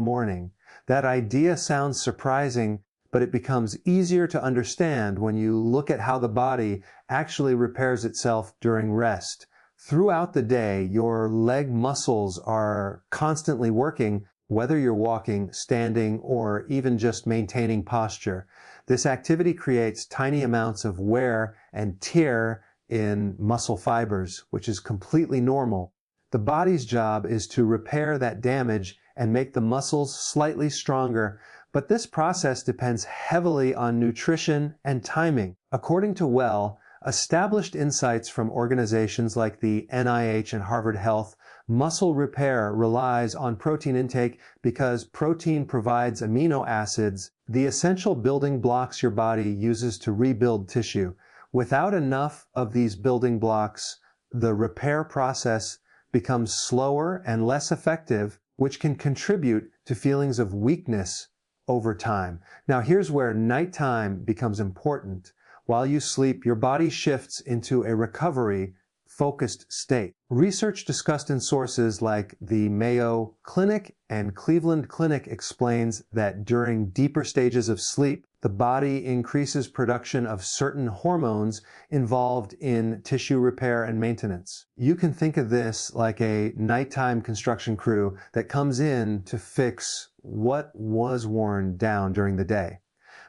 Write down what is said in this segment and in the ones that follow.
morning. That idea sounds surprising, but it becomes easier to understand when you look at how the body actually repairs itself during rest. Throughout the day, your leg muscles are constantly working, whether you're walking, standing, or even just maintaining posture. This activity creates tiny amounts of wear and tear in muscle fibers, which is completely normal. The body's job is to repair that damage and make the muscles slightly stronger, but this process depends heavily on nutrition and timing. According to established insights from organizations like the NIH and Harvard Health, muscle repair relies on protein intake because protein provides amino acids, the essential building blocks your body uses to rebuild tissue. Without enough of these building blocks, the repair process becomes slower and less effective, which can contribute to feelings of weakness over time. Now, here's where nighttime becomes important. While you sleep, your body shifts into a recovery-focused state. Research discussed in sources like the Mayo Clinic and Cleveland Clinic explains that during deeper stages of sleep, the body increases production of certain hormones involved in tissue repair and maintenance. You can think of this like a nighttime construction crew that comes in to fix what was worn down during the day.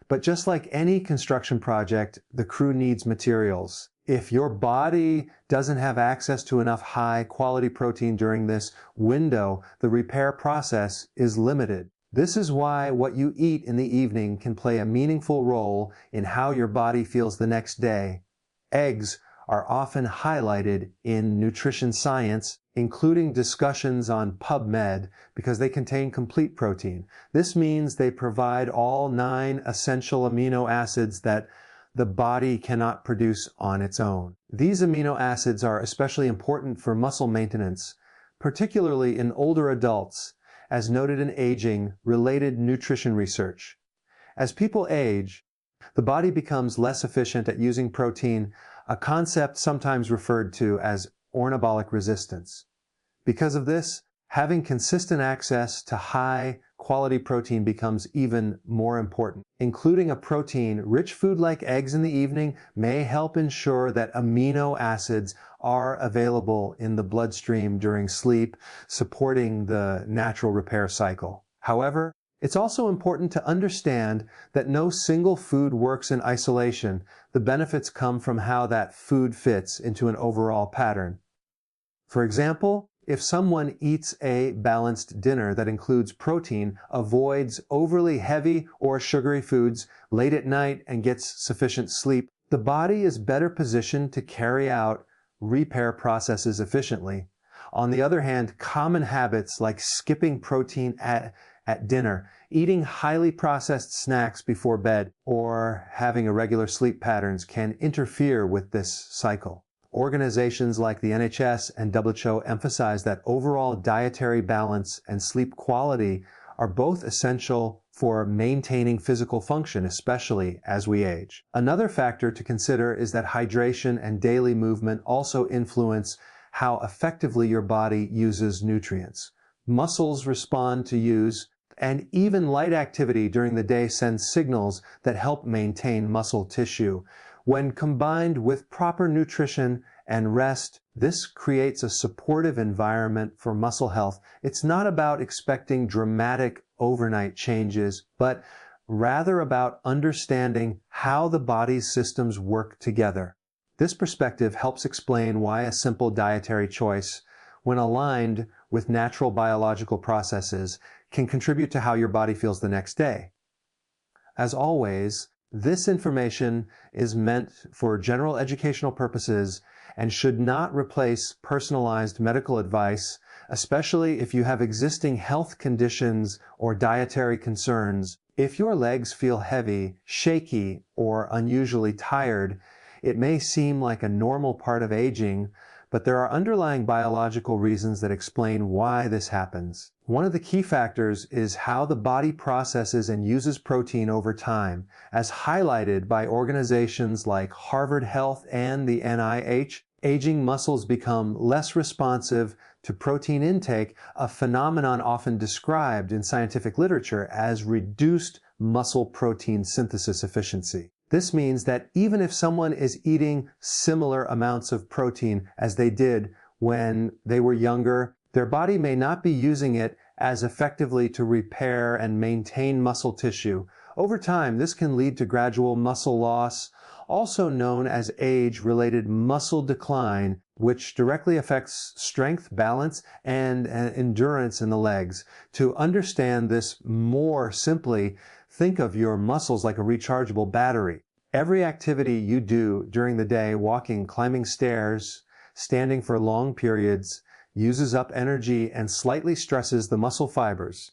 But just like any construction project, the crew needs materials. If your body doesn't have access to enough high-quality protein during this window, the repair process is limited. This is why what you eat in the evening can play a meaningful role in how your body feels the next day. Eggs are often highlighted in nutrition science, including discussions on PubMed, because they contain complete protein. This means they provide all 9 essential amino acids that the body cannot produce on its own. These amino acids are especially important for muscle maintenance, particularly in older adults, as noted in aging-related nutrition research. As people age, the body becomes less efficient at using protein, a concept sometimes referred to as ornobolic resistance. Because of this, having consistent access to high-quality protein becomes even more important. Including a protein-rich food like eggs in the evening may help ensure that amino acids are available in the bloodstream during sleep, supporting the natural repair cycle. However, it's also important to understand that no single food works in isolation. The benefits come from how that food fits into an overall pattern. For example, if someone eats a balanced dinner that includes protein, avoids overly heavy or sugary foods late at night, and gets sufficient sleep, the body is better positioned to carry out repair processes efficiently. On the other hand, common habits like skipping protein at dinner, eating highly processed snacks before bed, or having irregular sleep patterns can interfere with this cycle. Organizations like the NHS and WHO emphasize that overall dietary balance and sleep quality are both essential for maintaining physical function, especially as we age. Another factor to consider is that hydration and daily movement also influence how effectively your body uses nutrients. Muscles respond to use, and even light activity during the day sends signals that help maintain muscle tissue. When combined with proper nutrition and rest, this creates a supportive environment for muscle health. It's not about expecting dramatic overnight changes, but rather about understanding how the body's systems work together. This perspective helps explain why a simple dietary choice, when aligned with natural biological processes, can contribute to how your body feels the next day. As always, this information is meant for general educational purposes and should not replace personalized medical advice, especially if you have existing health conditions or dietary concerns. If your legs feel heavy, shaky, or unusually tired, it may seem like a normal part of aging, but there are underlying biological reasons that explain why this happens. One of the key factors is how the body processes and uses protein over time, as highlighted by organizations like Harvard Health and the NIH. Aging muscles become less responsive to protein intake, a phenomenon often described in scientific literature as reduced muscle protein synthesis efficiency. This means that even if someone is eating similar amounts of protein as they did when they were younger, their body may not be using it as effectively to repair and maintain muscle tissue. Over time, this can lead to gradual muscle loss, also known as age-related muscle decline, which directly affects strength, balance, and endurance in the legs. To understand this more simply, think of your muscles like a rechargeable battery. Every activity you do during the day, walking, climbing stairs, standing for long periods, uses up energy and slightly stresses the muscle fibers.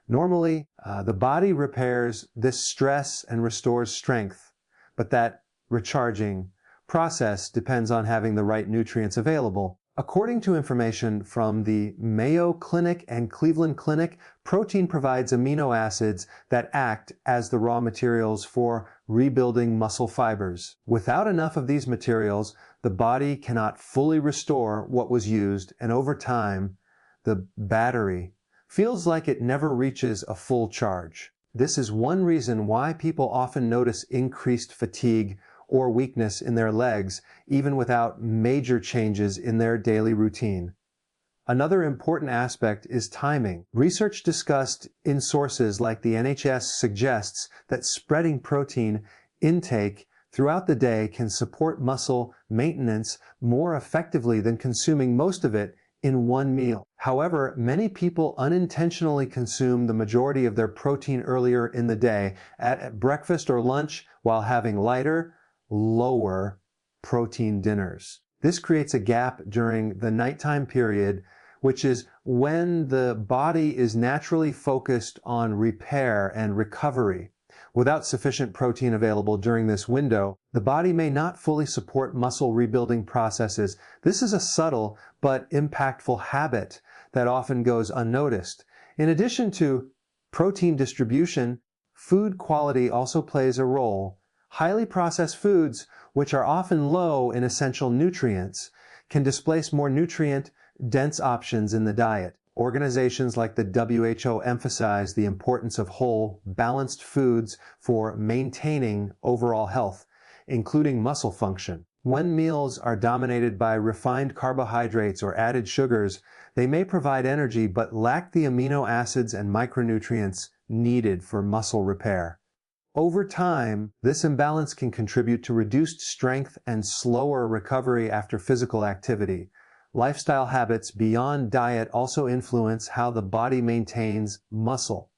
Normally, the body repairs this stress and restores strength, but that recharging process depends on having the right nutrients available. According to information from the Mayo Clinic and Cleveland Clinic, protein provides amino acids that act as the raw materials for rebuilding muscle fibers. Without enough of these materials, the body cannot fully restore what was used, and over time, the battery feels like it never reaches a full charge. This is one reason why people often notice increased fatigue or weakness in their legs, even without major changes in their daily routine. Another important aspect is timing. Research discussed in sources like the NHS suggests that spreading protein intake throughout the day can support muscle maintenance more effectively than consuming most of it in one meal. However, many people unintentionally consume the majority of their protein earlier in the day at breakfast or lunch while having lighter, lower protein dinners. This creates a gap during the nighttime period, which is when the body is naturally focused on repair and recovery. Without sufficient protein available during this window, the body may not fully support muscle rebuilding processes. This is a subtle but impactful habit that often goes unnoticed. In addition to protein distribution, food quality also plays a role. Highly processed foods, which are often low in essential nutrients, can displace more nutrient-dense options in the diet. Organizations like the WHO emphasize the importance of whole, balanced foods for maintaining overall health, including muscle function. When meals are dominated by refined carbohydrates or added sugars, they may provide energy but lack the amino acids and micronutrients needed for muscle repair. Over time, this imbalance can contribute to reduced strength and slower recovery after physical activity. Lifestyle habits beyond diet also influence how the body maintains muscle.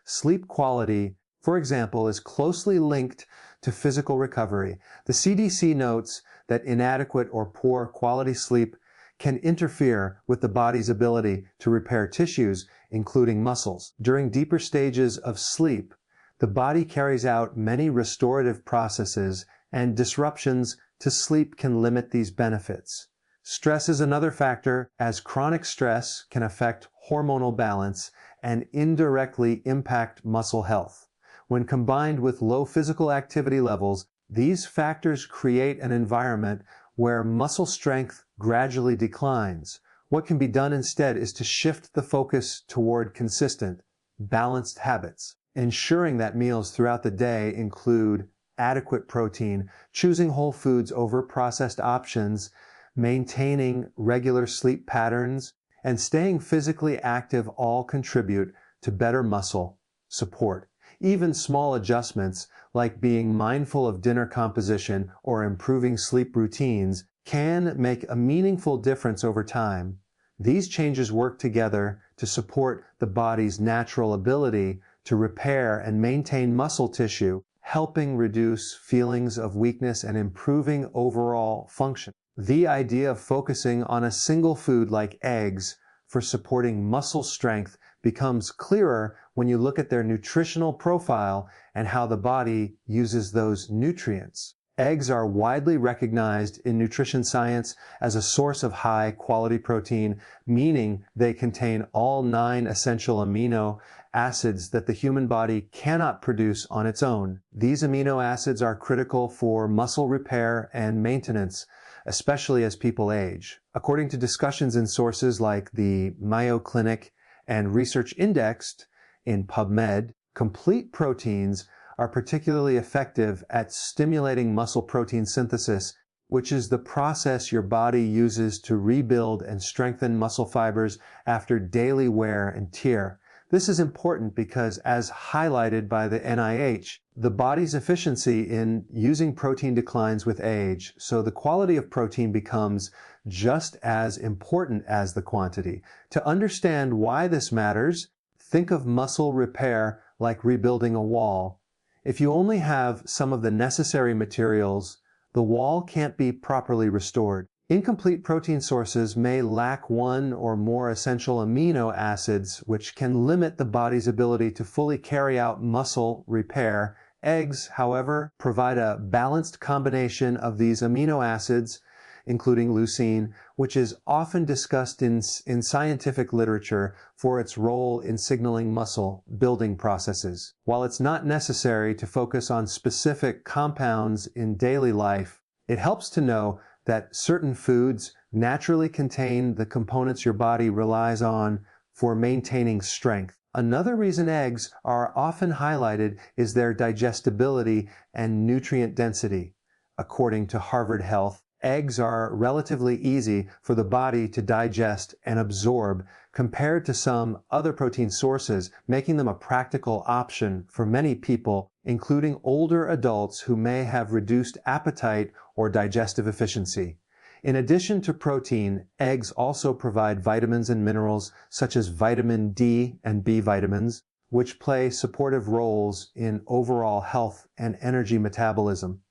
Sleep quality, for example, is closely linked to physical recovery. The CDC notes that inadequate or poor quality sleep can interfere with the body's ability to repair tissues, including muscles. During deeper stages of sleep, the body carries out many restorative processes, and disruptions to sleep can limit these benefits. Stress is another factor, as chronic stress can affect hormonal balance and indirectly impact muscle health. When combined with low physical activity levels, these factors create an environment where muscle strength gradually declines. What can be done instead is to shift the focus toward consistent, balanced habits, ensuring that meals throughout the day include adequate protein, choosing whole foods over processed options, maintaining regular sleep patterns, and staying physically active all contribute to better muscle support. Even small adjustments, like being mindful of dinner composition or improving sleep routines, can make a meaningful difference over time. These changes work together to support the body's natural ability to repair and maintain muscle tissue, helping reduce feelings of weakness and improving overall function. The idea of focusing on a single food like eggs for supporting muscle strength becomes clearer when you look at their nutritional profile and how the body uses those nutrients. Eggs are widely recognized in nutrition science as a source of high-quality protein, meaning they contain all 9 essential amino acids that the human body cannot produce on its own. These amino acids are critical for muscle repair and maintenance, especially as people age. According to discussions in sources like the Mayo Clinic and Research Indexed in PubMed, complete proteins are particularly effective at stimulating muscle protein synthesis, which is the process your body uses to rebuild and strengthen muscle fibers after daily wear and tear. This is important because, as highlighted by the NIH, the body's efficiency in using protein declines with age, so the quality of protein becomes just as important as the quantity. To understand why this matters, think of muscle repair like rebuilding a wall. If you only have some of the necessary materials, the wall can't be properly restored. Incomplete protein sources may lack one or more essential amino acids, which can limit the body's ability to fully carry out muscle repair. Eggs, however, provide a balanced combination of these amino acids, including leucine, which is often discussed in scientific literature for its role in signaling muscle building processes. While it's not necessary to focus on specific compounds in daily life, it helps to know that certain foods naturally contain the components your body relies on for maintaining strength. Another reason eggs are often highlighted is their digestibility and nutrient density. According to Harvard Health, eggs are relatively easy for the body to digest and absorb compared to some other protein sources, making them a practical option for many people, including older adults who may have reduced appetite or digestive efficiency. In addition to protein, eggs also provide vitamins and minerals such as vitamin D and B vitamins, which play supportive roles in overall health and energy metabolism.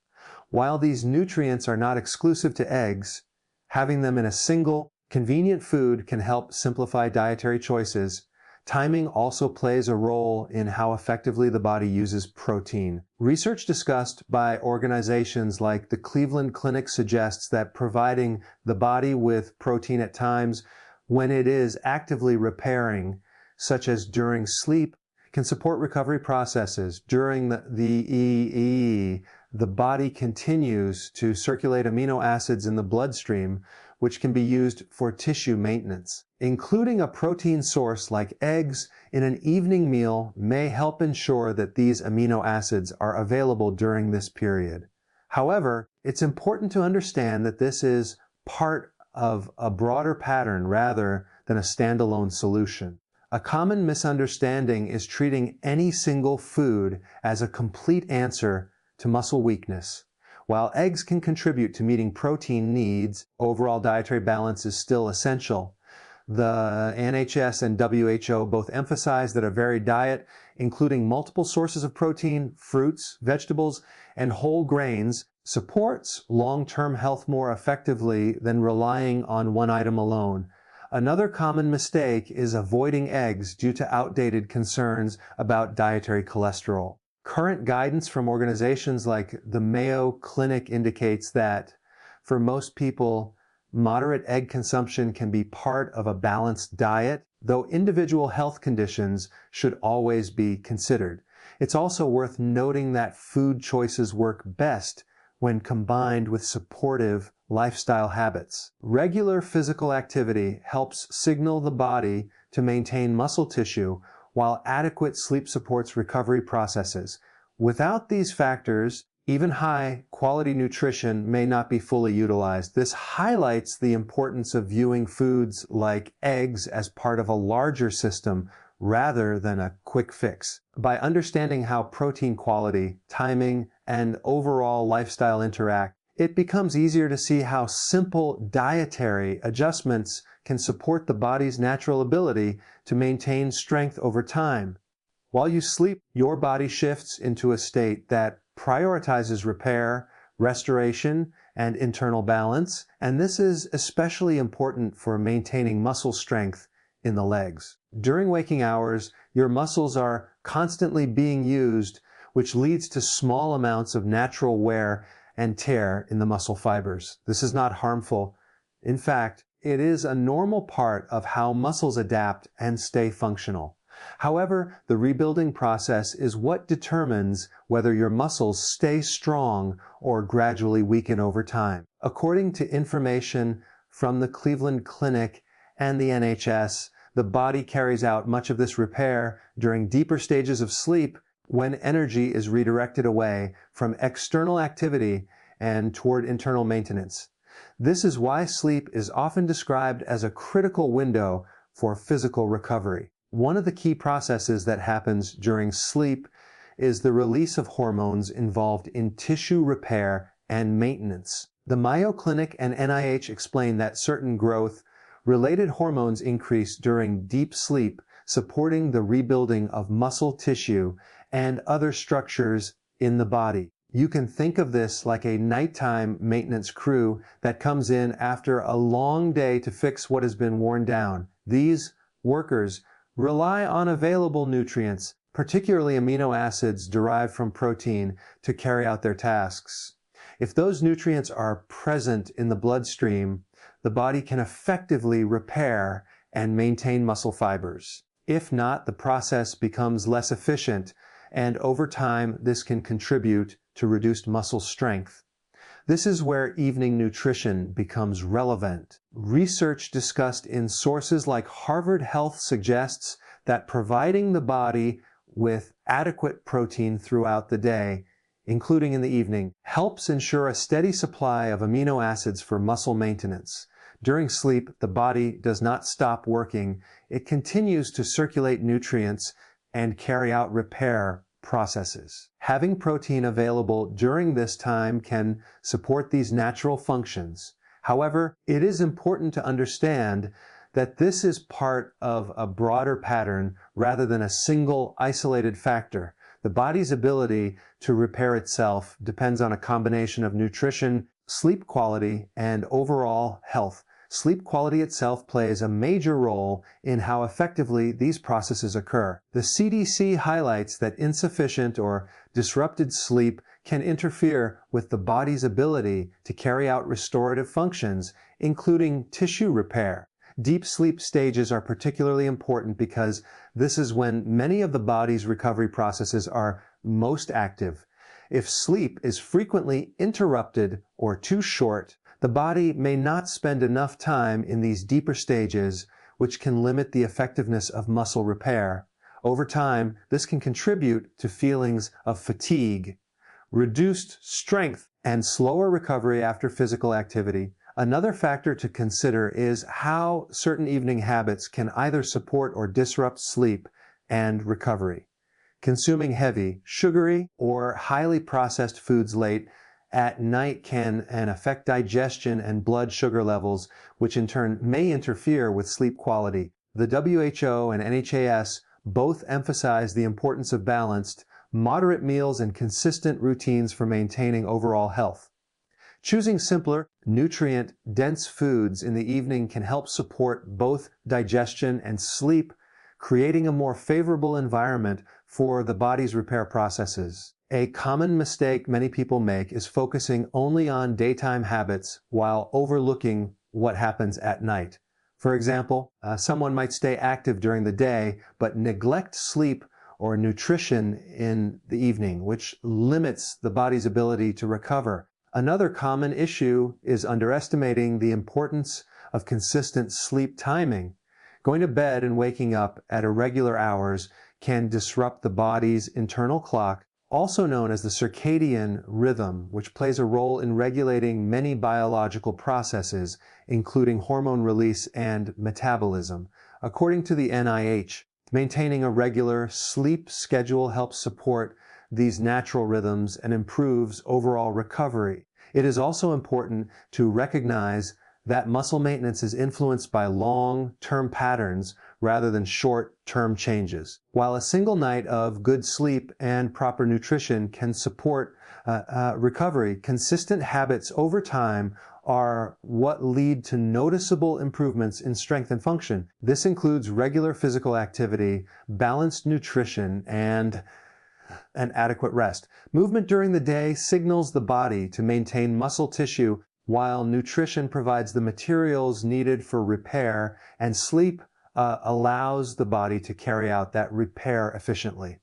While these nutrients are not exclusive to eggs, having them in a single, convenient food can help simplify dietary choices. Timing also plays a role in how effectively the body uses protein. Research discussed by organizations like the Cleveland Clinic suggests that providing the body with protein at times when it is actively repairing, such as during sleep, can support recovery processes. During the body continues to circulate amino acids in the bloodstream, which can be used for tissue maintenance. Including a protein source like eggs in an evening meal may help ensure that these amino acids are available during this period. However, it's important to understand that this is part of a broader pattern rather than a standalone solution. A common misunderstanding is treating any single food as a complete answer to muscle weakness. While eggs can contribute to meeting protein needs, overall dietary balance is still essential. The NHS and WHO both emphasize that a varied diet, including multiple sources of protein, fruits, vegetables, and whole grains, supports long-term health more effectively than relying on one item alone. Another common mistake is avoiding eggs due to outdated concerns about dietary cholesterol. Current guidance from organizations like the Mayo Clinic indicates that, for most people, moderate egg consumption can be part of a balanced diet, though individual health conditions should always be considered. It's also worth noting that food choices work best when combined with supportive lifestyle habits. Regular physical activity helps signal the body to maintain muscle tissue, while adequate sleep supports recovery processes. Without these factors, even high-quality nutrition may not be fully utilized. This highlights the importance of viewing foods like eggs as part of a larger system rather than a quick fix. By understanding how protein quality, timing, and overall lifestyle interact, it becomes easier to see how simple dietary adjustments can support the body's natural ability to maintain strength over time. While you sleep, your body shifts into a state that prioritizes repair, restoration, and internal balance, and this is especially important for maintaining muscle strength in the legs. During waking hours, your muscles are constantly being used, which leads to small amounts of natural wear and tear in the muscle fibers. This is not harmful. In fact, it is a normal part of how muscles adapt and stay functional. However, the rebuilding process is what determines whether your muscles stay strong or gradually weaken over time. According to information from the Cleveland Clinic and the NHS, the body carries out much of this repair during deeper stages of sleep when energy is redirected away from external activity and toward internal maintenance. This is why sleep is often described as a critical window for physical recovery. One of the key processes that happens during sleep is the release of hormones involved in tissue repair and maintenance. The Mayo Clinic and NIH explain that certain growth-related hormones increase during deep sleep, supporting the rebuilding of muscle tissue and other structures in the body. You can think of this like a nighttime maintenance crew that comes in after a long day to fix what has been worn down. These workers rely on available nutrients, particularly amino acids derived from protein, to carry out their tasks. If those nutrients are present in the bloodstream, the body can effectively repair and maintain muscle fibers. If not, the process becomes less efficient, and over time, this can contribute to reduced muscle strength. This is where evening nutrition becomes relevant. Research discussed in sources like Harvard Health suggests that providing the body with adequate protein throughout the day, including in the evening, helps ensure a steady supply of amino acids for muscle maintenance. During sleep, the body does not stop working. It continues to circulate nutrients and carry out repair processes. Having protein available during this time can support these natural functions. However, it is important to understand that this is part of a broader pattern rather than a single isolated factor. The body's ability to repair itself depends on a combination of nutrition, sleep quality, and overall health. Sleep quality itself plays a major role in how effectively these processes occur. The CDC highlights that insufficient or disrupted sleep can interfere with the body's ability to carry out restorative functions, including tissue repair. Deep sleep stages are particularly important because this is when many of the body's recovery processes are most active. If sleep is frequently interrupted or too short, the body may not spend enough time in these deeper stages, which can limit the effectiveness of muscle repair. Over time, this can contribute to feelings of fatigue, reduced strength, and slower recovery after physical activity. Another factor to consider is how certain evening habits can either support or disrupt sleep and recovery. Consuming heavy, sugary, or highly processed foods late at night can affect digestion and blood sugar levels, which in turn may interfere with sleep quality. The WHO and NHS both emphasize the importance of balanced, moderate meals and consistent routines for maintaining overall health. Choosing simpler, nutrient-dense foods in the evening can help support both digestion and sleep, creating a more favorable environment for the body's repair processes. A common mistake many people make is focusing only on daytime habits while overlooking what happens at night. For example, someone might stay active during the day but neglect sleep or nutrition in the evening, which limits the body's ability to recover. Another common issue is underestimating the importance of consistent sleep timing. Going to bed and waking up at irregular hours can disrupt the body's internal clock, also known as the circadian rhythm, which plays a role in regulating many biological processes, including hormone release and metabolism. According to the NIH, maintaining a regular sleep schedule helps support these natural rhythms and improves overall recovery. It is also important to recognize that muscle maintenance is influenced by long-term patterns rather than short-term changes. While a single night of good sleep and proper nutrition can support recovery, consistent habits over time are what lead to noticeable improvements in strength and function. This includes regular physical activity, balanced nutrition, and adequate rest. Movement during the day signals the body to maintain muscle tissue, while nutrition provides the materials needed for repair, and sleep allows the body to carry out that repair efficiently.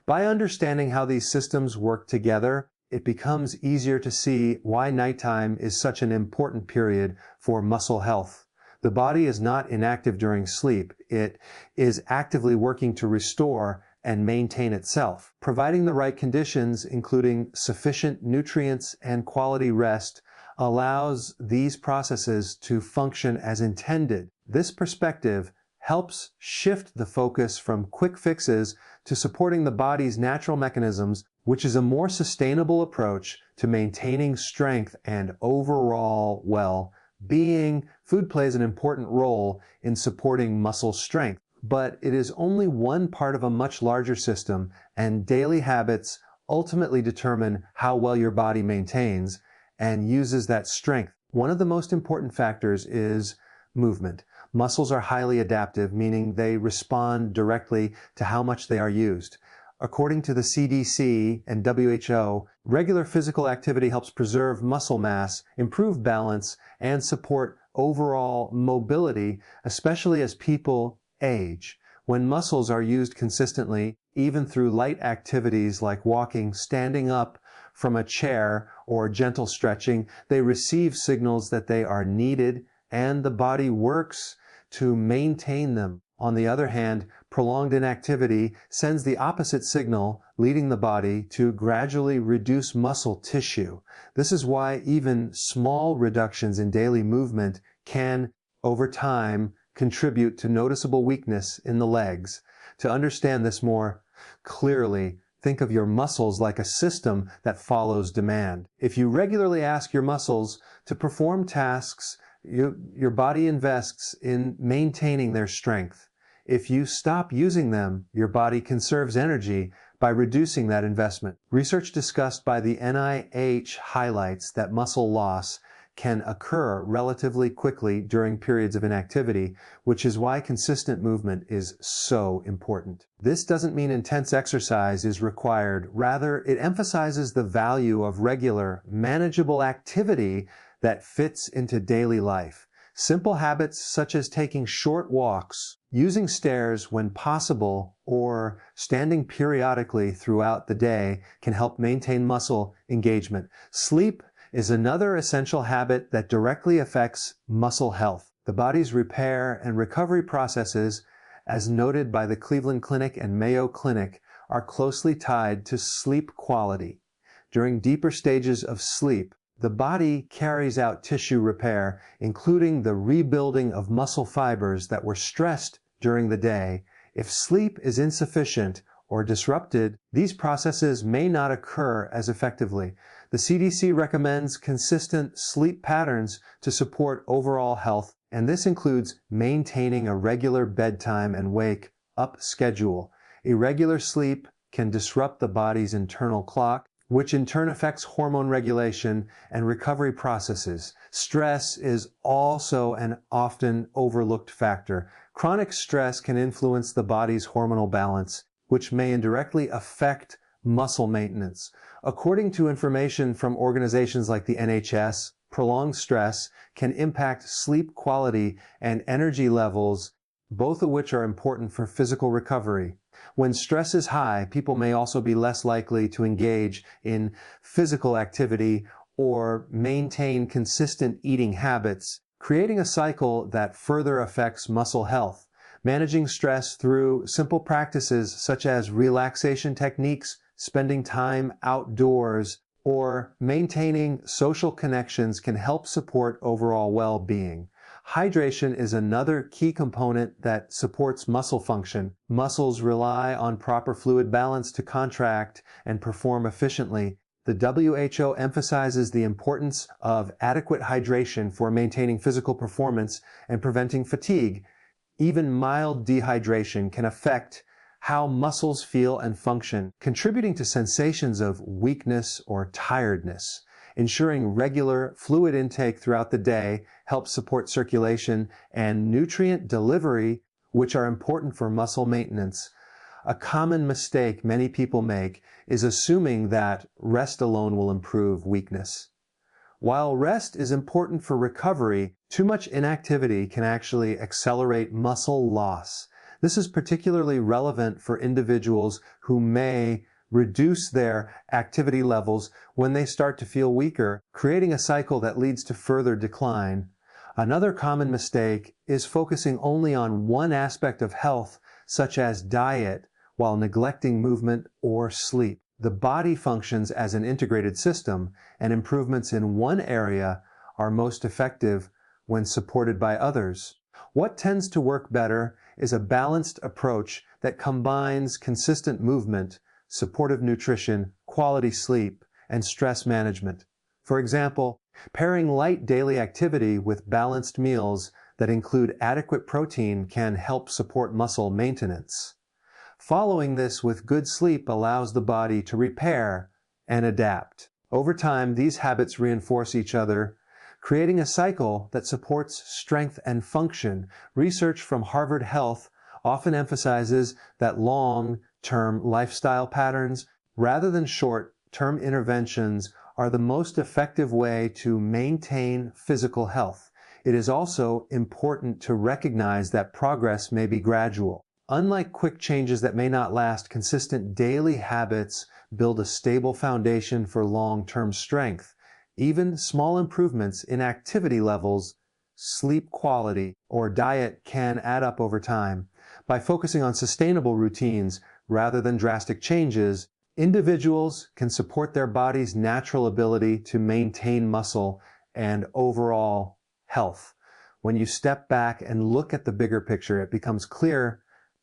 By understanding how these systems work together, it becomes easier to see why nighttime is such an important period for muscle health. The body is not inactive during sleep. It is actively working to restore and maintain itself. Providing the right conditions, including sufficient nutrients and quality rest, allows these processes to function as intended. This perspective helps shift the focus from quick fixes to supporting the body's natural mechanisms, which is a more sustainable approach to maintaining strength and overall well-being. Food plays an important role in supporting muscle strength, but it is only one part of a much larger system, and daily habits ultimately determine how well your body maintains and uses that strength. One of the most important factors is movement. Muscles are highly adaptive, meaning they respond directly to how much they are used. According to the CDC and WHO, regular physical activity helps preserve muscle mass, improve balance, and support overall mobility, especially as people age. When muscles are used consistently, even through light activities like walking, standing up from a chair, or gentle stretching, they receive signals that they are needed, and the body works to maintain them. On the other hand, prolonged inactivity sends the opposite signal, leading the body to gradually reduce muscle tissue. This is why even small reductions in daily movement can, over time, contribute to noticeable weakness in the legs. To understand this more clearly, think of your muscles like a system that follows demand. If you regularly ask your muscles to perform tasks, your body invests in maintaining their strength. If you stop using them, your body conserves energy by reducing that investment. Research discussed by the NIH highlights that muscle loss can occur relatively quickly during periods of inactivity, which is why consistent movement is so important. This doesn't mean intense exercise is required. Rather, it emphasizes the value of regular, manageable activity that fits into daily life. Simple habits such as taking short walks, using stairs when possible, or standing periodically throughout the day can help maintain muscle engagement. Sleep is another essential habit that directly affects muscle health. The body's repair and recovery processes, as noted by the Cleveland Clinic and Mayo Clinic, are closely tied to sleep quality. During deeper stages of sleep, the body carries out tissue repair, including the rebuilding of muscle fibers that were stressed during the day. If sleep is insufficient or disrupted, these processes may not occur as effectively. The CDC recommends consistent sleep patterns to support overall health, and this includes maintaining a regular bedtime and wake-up schedule. Irregular sleep can disrupt the body's internal clock, which in turn affects hormone regulation and recovery processes. Stress is also an often overlooked factor. Chronic stress can influence the body's hormonal balance, which may indirectly affect muscle maintenance. According to information from organizations like the NHS, prolonged stress can impact sleep quality and energy levels, both of which are important for physical recovery. When stress is high, people may also be less likely to engage in physical activity or maintain consistent eating habits, creating a cycle that further affects muscle health. Managing stress through simple practices such as relaxation techniques, spending time outdoors, or maintaining social connections can help support overall well-being. Hydration is another key component that supports muscle function. Muscles rely on proper fluid balance to contract and perform efficiently. The WHO emphasizes the importance of adequate hydration for maintaining physical performance and preventing fatigue. Even mild dehydration can affect how muscles feel and function, contributing to sensations of weakness or tiredness. Ensuring regular fluid intake throughout the day helps support circulation and nutrient delivery, which are important for muscle maintenance. A common mistake many people make is assuming that rest alone will improve weakness. While rest is important for recovery, too much inactivity can actually accelerate muscle loss. This is particularly relevant for individuals who may reduce their activity levels when they start to feel weaker, creating a cycle that leads to further decline. Another common mistake is focusing only on one aspect of health, such as diet, while neglecting movement or sleep. The body functions as an integrated system, and improvements in one area are most effective when supported by others. What tends to work better is a balanced approach that combines consistent movement, supportive nutrition, quality sleep, and stress management. For example, pairing light daily activity with balanced meals that include adequate protein can help support muscle maintenance. Following this with good sleep allows the body to repair and adapt. Over time, these habits reinforce each other, creating a cycle that supports strength and function. Research from Harvard Health often emphasizes that long-term lifestyle patterns, rather than short-term interventions, are the most effective way to maintain physical health. It is also important to recognize that progress may be gradual. Unlike quick changes that may not last, consistent daily habits build a stable foundation for long-term strength. Even small improvements in activity levels, sleep quality, or diet can add up over time. By focusing on sustainable routines rather than drastic changes, individuals can support their body's natural ability to maintain muscle and overall health. When you step back and look at the bigger picture, it becomes clear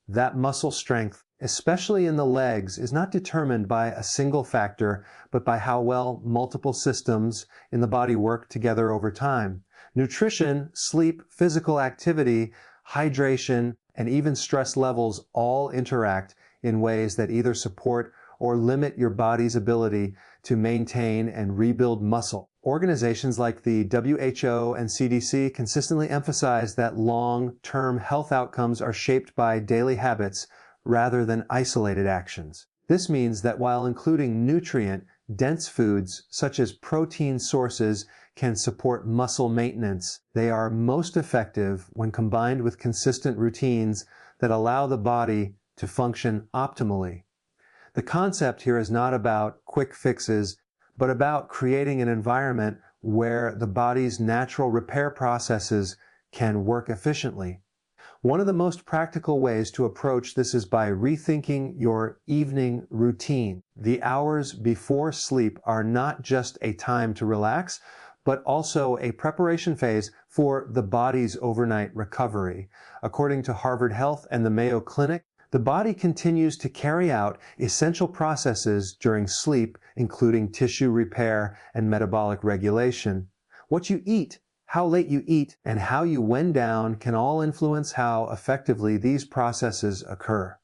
that muscle strength, especially in the legs, is not determined by a single factor, but by how well multiple systems in the body work together over time. Nutrition, sleep, physical activity, hydration, and even stress levels all interact in ways that either support or limit your body's ability to maintain and rebuild muscle. Organizations like the WHO and CDC consistently emphasize that long-term health outcomes are shaped by daily habits rather than isolated actions. This means that while including nutrient-dense foods such as protein sources can support muscle maintenance, they are most effective when combined with consistent routines that allow the body to function optimally. The concept here is not about quick fixes, but about creating an environment where the body's natural repair processes can work efficiently. One of the most practical ways to approach this is by rethinking your evening routine. The hours before sleep are not just a time to relax, but also a preparation phase for the body's overnight recovery. According to Harvard Health and the Mayo Clinic, the body continues to carry out essential processes during sleep, including tissue repair and metabolic regulation. What you eat, how late you eat, and how you wind down can all influence how effectively these processes occur.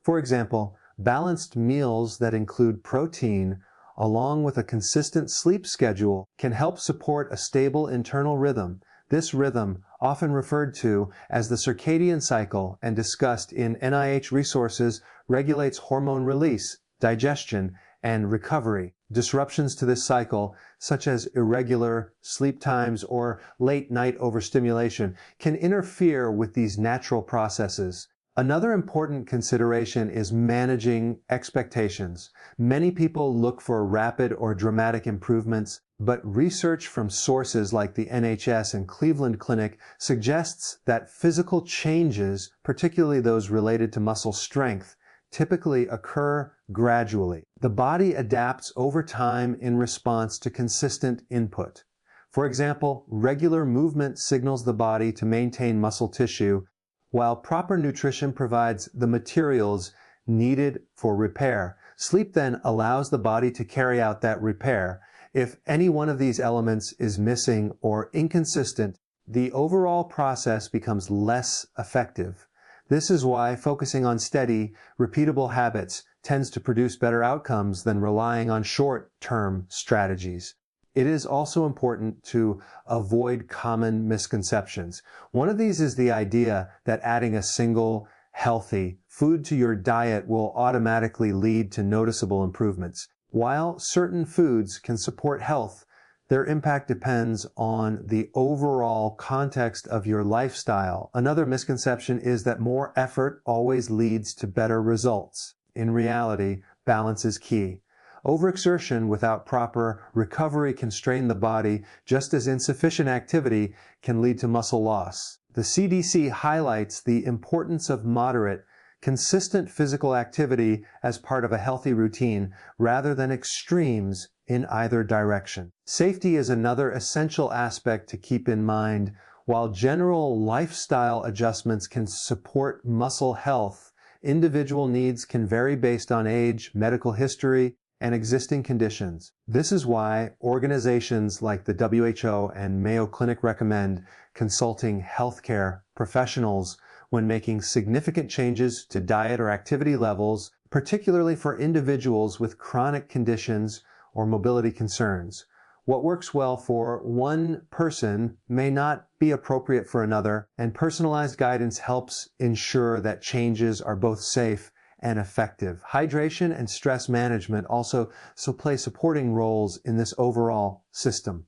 For example, balanced meals that include protein, along with a consistent sleep schedule, can help support a stable internal rhythm. This rhythm, often referred to as the circadian cycle and discussed in NIH resources, regulates hormone release, digestion, and recovery. Disruptions to this cycle, such as irregular sleep times or late-night overstimulation, can interfere with these natural processes. Another important consideration is managing expectations. Many people look for rapid or dramatic improvements, but research from sources like the NHS and Cleveland Clinic suggests that physical changes, particularly those related to muscle strength, typically occur gradually. The body adapts over time in response to consistent input. For example, regular movement signals the body to maintain muscle tissue, while proper nutrition provides the materials needed for repair. Sleep then allows the body to carry out that repair. If any one of these elements is missing or inconsistent, the overall process becomes less effective. This is why focusing on steady, repeatable habits tends to produce better outcomes than relying on short-term strategies. It is also important to avoid common misconceptions. One of these is the idea that adding a single, healthy food to your diet will automatically lead to noticeable improvements. While certain foods can support health, their impact depends on the overall context of your lifestyle. Another misconception is that more effort always leads to better results. In reality, balance is key. Overexertion without proper recovery can strain the body, just as insufficient activity can lead to muscle loss. The CDC highlights the importance of moderate, consistent physical activity as part of a healthy routine, rather than extremes in either direction. Safety is another essential aspect to keep in mind. While general lifestyle adjustments can support muscle health, individual needs can vary based on age, medical history, and existing conditions. This is why organizations like the WHO and Mayo Clinic recommend consulting healthcare professionals when making significant changes to diet or activity levels, particularly for individuals with chronic conditions or mobility concerns. What works well for one person may not be appropriate for another, and personalized guidance helps ensure that changes are both safe and effective. Hydration and stress management also play supporting roles in this overall system.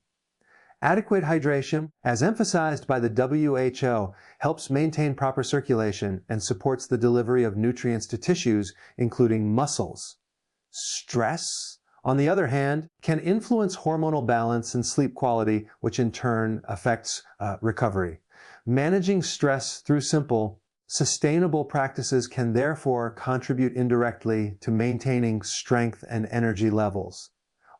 Adequate hydration, as emphasized by the WHO, helps maintain proper circulation and supports the delivery of nutrients to tissues, including muscles. Stress, on the other hand, can influence hormonal balance and sleep quality, which in turn affects recovery. Managing stress through simple, sustainable practices can therefore contribute indirectly to maintaining strength and energy levels.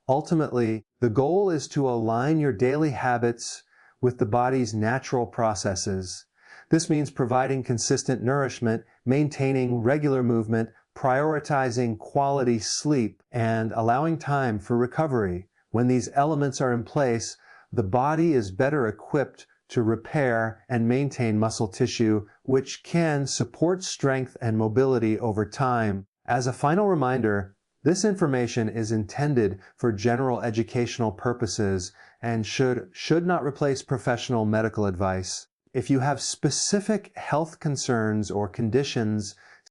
Ultimately, the goal is to align your daily habits with the body's natural processes. This means providing consistent nourishment, maintaining regular movement, prioritizing quality sleep, and allowing time for recovery. When these elements are in place, the body is better equipped to repair and maintain muscle tissue, which can support strength and mobility over time. As a final reminder, this information is intended for general educational purposes and should not replace professional medical advice. If you have specific health concerns or conditions